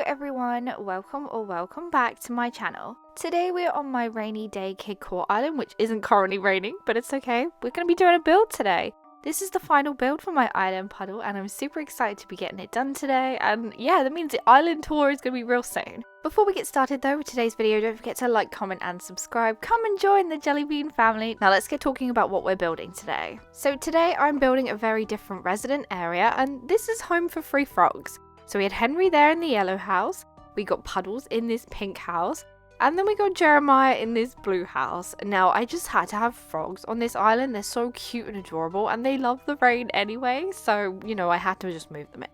everyone, welcome back to my channel. Today we're on my Rainy Day Kidcore island, which isn't currently raining, but it's okay. We're going to be doing a build today. This is the final build for my island Puddle, and I'm super excited to be getting it done today. And yeah, that means the island tour is going to be real soon. Before we get started though with today's video, don't forget to like, comment and subscribe. Come and join the Jellybean family. Now let's get talking about what we're building today. So today I'm building a very different resident area, and this is home for 3 frogs. So we had Henry there in the yellow house, we got Puddles in this pink house, and then we got Jeremiah in this blue house. Now, I just had to have frogs on this island. They're so cute and adorable, and they love the rain anyway, so, you know, I had to just move them in.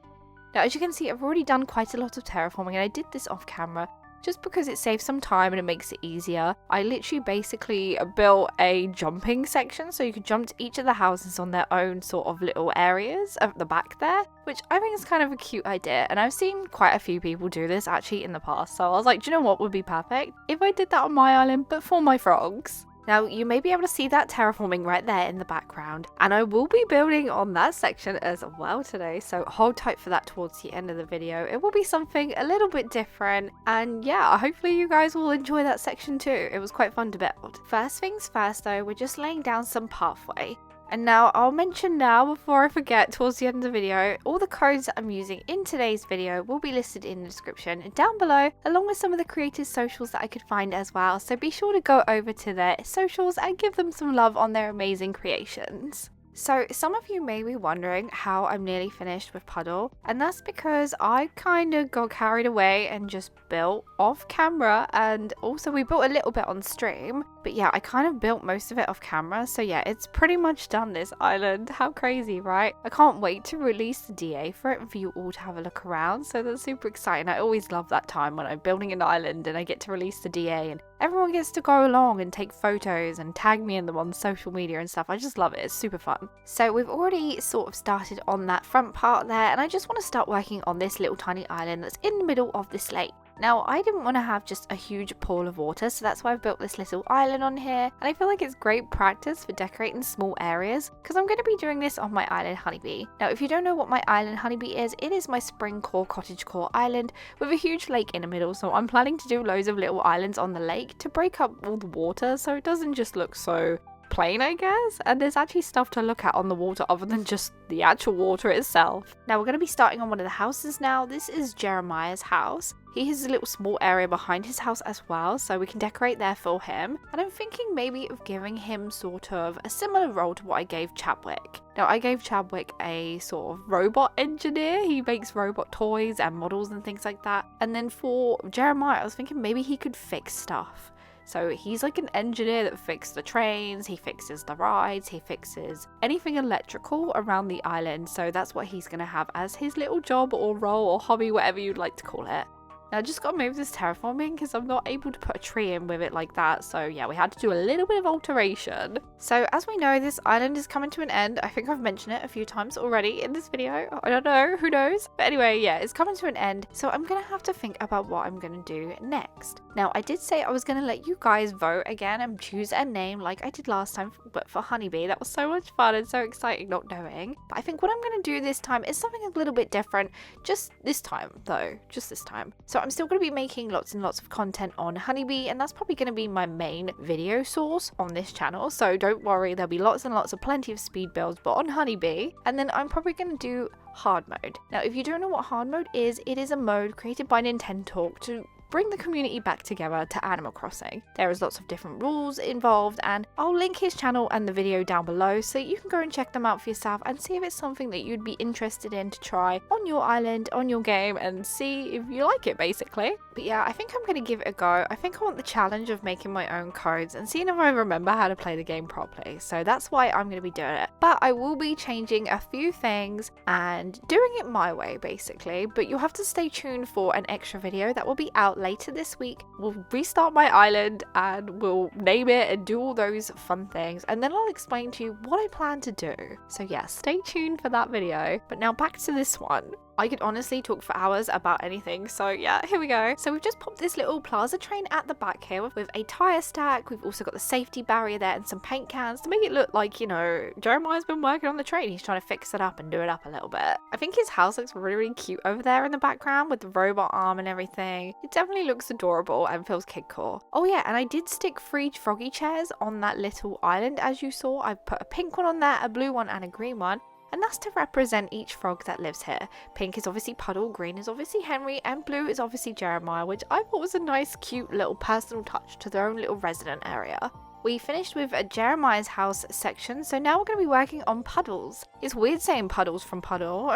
Now, as you can see, I've already done quite a lot of terraforming, and I did this off camera just because it saves some time and it makes it easier. I literally basically built a jumping section, so you could jump to each of the houses on their own sort of little areas at the back there, which I think is kind of a cute idea, and I've seen quite a few people do this actually in the past, so I was like, do you know what would be perfect? If I did that on my island, but for my frogs. Now, you may be able to see that terraforming right there in the background, and I will be building on that section as well today, so hold tight for that towards the end of the video. It will be something a little bit different, and yeah, hopefully you guys will enjoy that section too. It was quite fun to build. First things first though, we're just laying down some pathway. And now, I'll mention now, before I forget, towards the end of the video, all the codes that I'm using in today's video will be listed in the description down below, along with some of the creators' socials that I could find as well, so be sure to go over to their socials and give them some love on their amazing creations. So, some of you may be wondering how I'm nearly finished with Puddle, and that's because I kind of got carried away and just built off camera, and also we built a little bit on stream, but yeah, I kind of built most of it off camera, so yeah, it's pretty much done, this island. How crazy, right? I can't wait to release the DA for it and for you all to have a look around, so that's super exciting. I always love that time when I'm building an island and I get to release the DA and everyone gets to go along and take photos and tag me in them on social media and stuff. I just love it. It's super fun. So we've already sort of started on that front part there, and I just want to start working on this little tiny island that's in the middle of this lake. Now, I didn't want to have just a huge pool of water, so that's why I've built this little island on here, and I feel like it's great practice for decorating small areas, because I'm going to be doing this on my island Honeybee. Now, if you don't know what my island Honeybee is, it is my spring core cottagecore island with a huge lake in the middle, so I'm planning to do loads of little islands on the lake to break up all the water, so it doesn't just look so plain, I guess, and there's actually stuff to look at on the water other than just the actual water itself. Now, we're going to be starting on one of the houses now. This is Jeremiah's house. He has a little small area behind his house as well, so we can decorate there for him, and I'm thinking maybe of giving him sort of a similar role to what I gave Chadwick. Now, I gave Chadwick a sort of robot engineer. He makes robot toys and models and things like that, and then for Jeremiah, I was thinking maybe he could fix stuff. So he's like an engineer that fixes the trains, he fixes the rides, he fixes anything electrical around the island. So that's what he's going to have as his little job or role or hobby, whatever you'd like to call it. Now, I just got to move this terraforming because I'm not able to put a tree in with it like that. So yeah, we had to do a little bit of alteration. So as we know, this island is coming to an end. I think I've mentioned it a few times already in this video. I don't know, who knows? But anyway, yeah, it's coming to an end. So I'm going to have to think about what I'm going to do next. Now, I did say I was going to let you guys vote again and choose a name like I did last time, but for Honeybee. That was so much fun and so exciting not knowing. But I think what I'm going to do this time is something a little bit different. Just this time, though. Just this time. So I'm still going to be making lots and lots of content on Honeybee, and that's probably going to be my main video source on this channel, so don't worry, there'll be lots and lots of plenty of speed builds, but on Honeybee. And then I'm probably going to do hard mode. Now, if you don't know what hard mode is, it is a mode created by Nintendo to bring the community back together to Animal Crossing. There is lots of different rules involved, and I'll link his channel and the video down below so you can go and check them out for yourself and see if it's something that you'd be interested in to try on your island, on your game, and see if you like it basically. But yeah, I think I'm going to give it a go. I think I want the challenge of making my own codes and seeing if I remember how to play the game properly, so that's why I'm going to be doing it. But I will be changing a few things and doing it my way basically, but you'll have to stay tuned for an extra video that will be out later this week. We'll restart my island and we'll name it and do all those fun things, and then I'll explain to you what I plan to do. So yeah, stay tuned for that video. But now back to this one. I could honestly talk for hours about anything, so yeah, here we go. So we've just popped this little plaza train at the back here with a tyre stack. We've also got the safety barrier there and some paint cans to make it look like, you know, Jeremiah's been working on the train. He's trying to fix it up and do it up a little bit. I think his house looks really, really cute over there in the background with the robot arm and everything. It definitely looks adorable and feels kidcore. Oh yeah, and I did stick 3 froggy chairs on that little island as you saw. I put a pink one on there, a blue one and a green one. And that's to represent each frog that lives here. Pink is obviously Puddle, green is obviously Henry, and blue is obviously Jeremiah, which I thought was a nice, cute little personal touch to their own little resident area. We finished with Jeremiah's house section, so now we're going to be working on Puddles. It's weird saying Puddles from Puddle.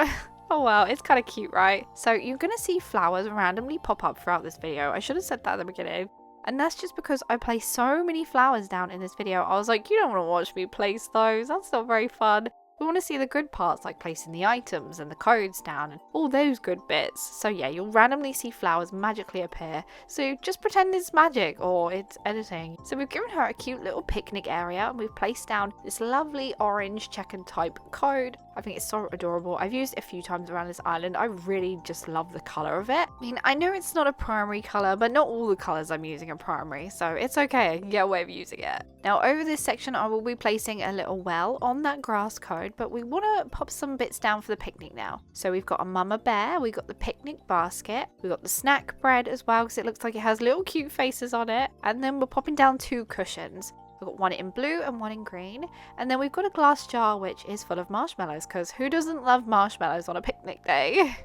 Oh wow, it's kind of cute, right? So you're going to see flowers randomly pop up throughout this video. I should have said that at the beginning. And that's just because I placed so many flowers down in this video. I was like, you don't want to watch me place those. That's not very fun. We want to see the good parts like placing the items and the codes down and all those good bits. So yeah, you'll randomly see flowers magically appear. So just pretend it's magic or it's editing. So we've given her a cute little picnic area and we've placed down this lovely orange checkered type code. I think it's so adorable. I've used it a few times around this island. I really just love the colour of it. I mean, I know it's not a primary colour, but not all the colours I'm using are primary, so it's okay. I can get away with using it. Now over this section, I will be placing a little well on that grass code, but we want to pop some bits down for the picnic now. So we've got a mama bear, we've got the picnic basket, we've got the snack bread as well, because it looks like it has little cute faces on it, and then we're popping down 2 cushions. We've got one in blue and one in green. And then we've got a glass jar which is full of marshmallows, because who doesn't love marshmallows on a picnic day?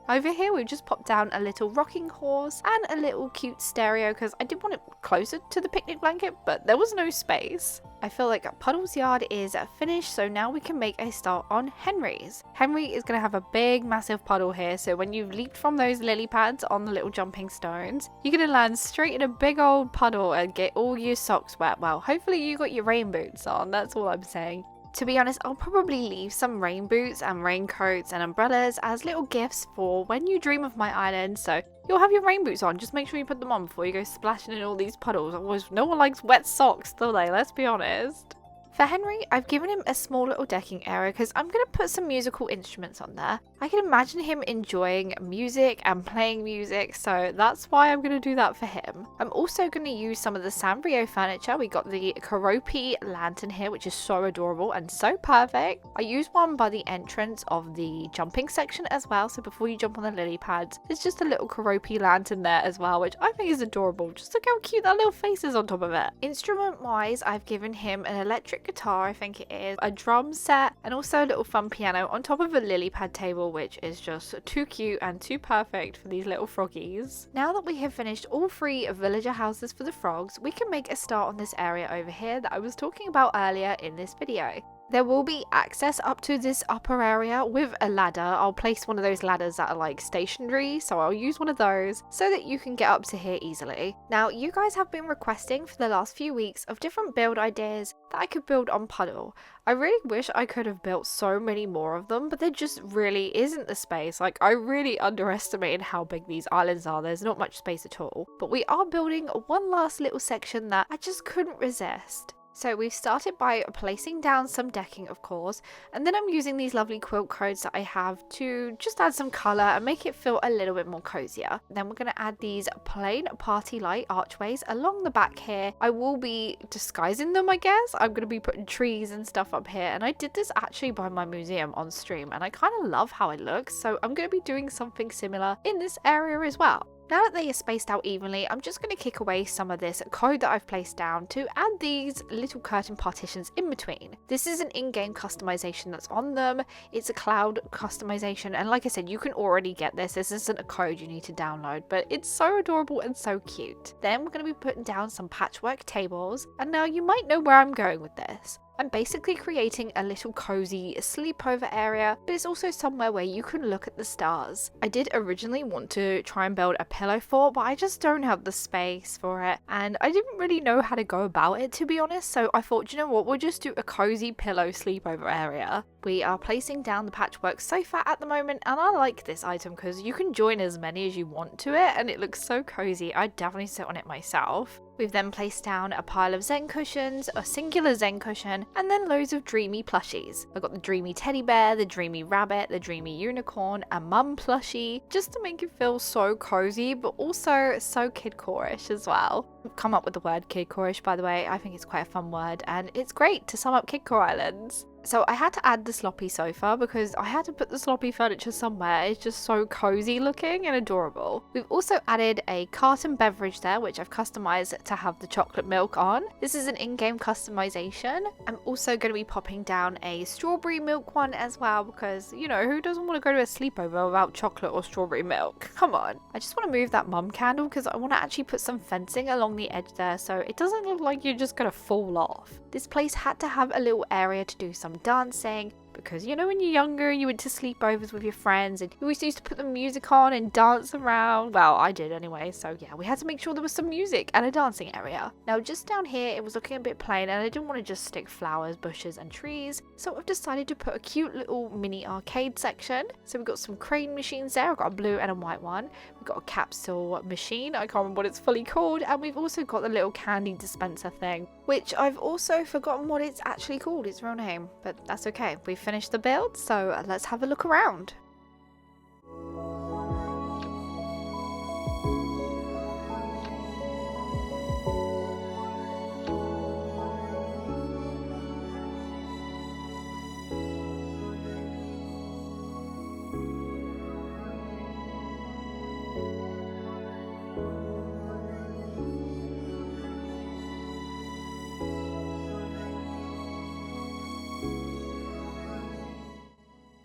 Over here we've just popped down a little rocking horse and a little cute stereo because I did want it closer to the picnic blanket, but there was no space. I feel like Puddle's yard is finished, so now we can make a start on Henry's. Henry is going to have a big massive puddle here, so when you've leaped from those lily pads on the little jumping stones, you're going to land straight in a big old puddle and get all your socks wet. Well, hopefully you got your rain boots on, that's all I'm saying. To be honest, I'll probably leave some rain boots and raincoats and umbrellas as little gifts for when you dream of my island, so you'll have your rain boots on. Just make sure you put them on before you go splashing in all these puddles. Otherwise, no one likes wet socks, do they? Let's be honest. For Henry, I've given him a small little decking area because I'm going to put some musical instruments on there. I can imagine him enjoying music and playing music, so that's why I'm going to do that for him. I'm also going to use some of the Sanrio furniture. We got the Karopi lantern here, which is so adorable and so perfect. I used one by the entrance of the jumping section as well, so before you jump on the lily pads, there's just a little Karopi lantern there as well, which I think is adorable. Just look how cute that little face is on top of it. Instrument-wise, I've given him an electric guitar, I think it is, a drum set, and also a little fun piano on top of a lily pad table, which is just too cute and too perfect for these little froggies. Now that we have finished all 3 villager houses for the frogs, we can make a start on this area over here that I was talking about earlier in this video. There will be access up to this upper area with a ladder. I'll place one of those ladders that are like stationary, so I'll use one of those so that you can get up to here easily. Now, you guys have been requesting for the last few weeks of different build ideas that I could build on Puddle. I really wish I could have built so many more of them, but there just really isn't the space. Like, I really underestimated how big these islands are. There's not much space at all. But we are building one last little section that I just couldn't resist. So we've started by placing down some decking, of course, and then I'm using these lovely quilt codes that I have to just add some colour and make it feel a little bit more cozier. Then we're going to add these plain party light archways along the back here. I will be disguising them, I guess. I'm going to be putting trees and stuff up here, and I did this actually by my museum on stream, and I kind of love how it looks, so I'm going to be doing something similar in this area as well. Now that they are spaced out evenly, I'm just going to kick away some of this code that I've placed down to add these little curtain partitions in between. This is an in-game customization that's on them. It's a cloud customization, and like I said, you can already get this. This isn't a code you need to download, but it's so adorable and so cute. Then we're going to be putting down some patchwork tables, and now you might know where I'm going with this. I'm basically creating a little cozy sleepover area, but it's also somewhere where you can look at the stars. I did originally want to try and build a pillow fort, but I just don't have the space for it, and I didn't really know how to go about it, to be honest, so I thought, you know what, we'll just do a cozy pillow sleepover area. We are placing down the patchwork sofa at the moment, and I like this item because you can join as many as you want to it, and it looks so cozy. I'd definitely sit on it myself. We've then placed down a pile of Zen cushions, a singular Zen cushion, and then loads of dreamy plushies. I've got the dreamy teddy bear, the dreamy rabbit, the dreamy unicorn, a mum plushie, just to make it feel so cozy, but also so kidcore-ish as well. I've come up with the word kidcore-ish, by the way. I think it's quite a fun word, and it's great to sum up Kidcore Islands. So I had to add the sloppy sofa because I had to put the sloppy furniture somewhere. It's just so cozy looking and adorable. We've also added a carton beverage there, which I've customized to have the chocolate milk on. This is an in-game customization. I'm also going to be popping down a strawberry milk one as well because, you know, who doesn't want to go to a sleepover without chocolate or strawberry milk? Come on. I just want to move that mum candle because I want to actually put some fencing along the edge there so it doesn't look like you're just going to fall off. This place had to have a little area to do some dancing because, you know, when you're younger you went to sleepovers with your friends and you always used to put the music on and dance around. Well, I did anyway, so yeah, we had to make sure there was some music and a dancing area. Now just down here it was looking a bit plain and I didn't want to just stick flowers, bushes and trees, so I've decided to put a cute little mini arcade section. So we've got some crane machines there. I've got a blue and a white one. We've got a capsule machine, I can't remember what it's fully called, and we've also got the little candy dispenser thing, which I've also forgotten what it's actually called, its real name, but that's okay. We've finished the build, so let's have a look around.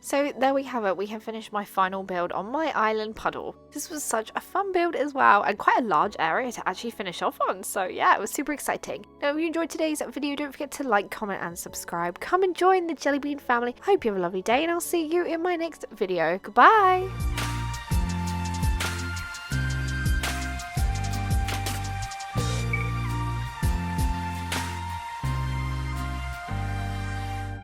So there we have it, we have finished my final build on my island Puddle. This was such a fun build as well and quite a large area to actually finish off on, so yeah, it was super exciting. Now if you enjoyed today's video, don't forget to like, comment and subscribe. Come and join the Jellybean family. I hope you have a lovely day and I'll see you in my next video. Goodbye!